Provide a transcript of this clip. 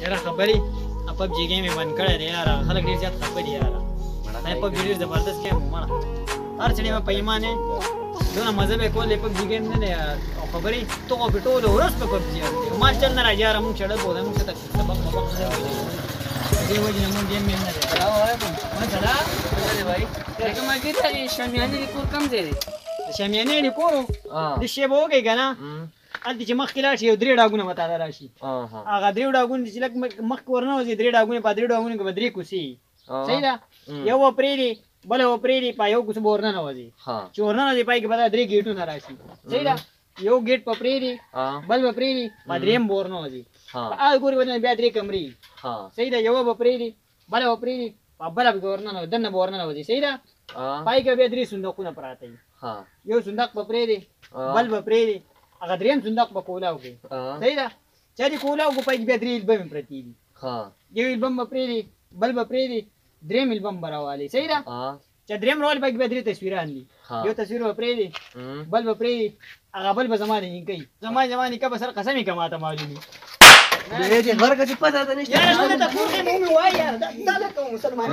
یاره خبرې PUBG ګیم یې بند کړی دی یاره خلک ډېر زیات خفه دي یاره PUBG ډېر زبردست ګیم و مړه هر سړی به په ایمان یې دونه مزه به یې کول دی PUBG ګیم نه دی او خبرې ته خو پې ټوله ورځ په PUBG یاره مال چل نه راځي یاره مونږ چړل بوده مونږ څه ته سبق وبق نه دی ویلی دې وجې نه مونږ ګیم مې نه دی سلام علیکم سلام भाई लेकिन मैं किधर है शामियाने की कोर कम दे दे شامیانې دې کورو د شی به وکړې که نه هلته چې مخکې لاړ شي یو درې ډاګونه به تاته راشي هغه درې ډاګونه چې لږ مخکې ورننوځي درې ډاګونه په درې ډاګونو کې به درې کوڅې صحیح ده یو به پرېږدي بله به پرېږدي په یو کوڅه به ورننوځي چې ورننوځي پای کې به دا درې ګېټونه راشي صحیح ده یو ګېټ په پرېږدي بل به پرېږدي په درېیم به ورننوځي په هغه کورې به بیا درې کمرې صحیح ده یوه به پرېږدي بله به پرېږدي په بله به ورننوځي دننه به ورننوځي صحیح ده پای کې بیا درې صندوقونه پراته وي یو صندوق به پرېږدي بل به پرېږدي هغه درېیم صندوق به کولاو کړي صحیح ده چې دې کولاو کړو پای کې بیا درې البمې پرتې دي یو البم به پرېږدي بل به پرېږدي درېیم البم به راوالي صحیح ده چې درېیم راوالي پای کې بیا درې تصویران دي یو تصویر به پرېږدي بل به پرېږدي هغه بل به زما د نیکۍ زما نیکه به سر قسم یې که ماته معلوم وي ये घर का पता था नहीं यार मुझे तो पूरे मुंह में हुआ यार दादा को मुसलमान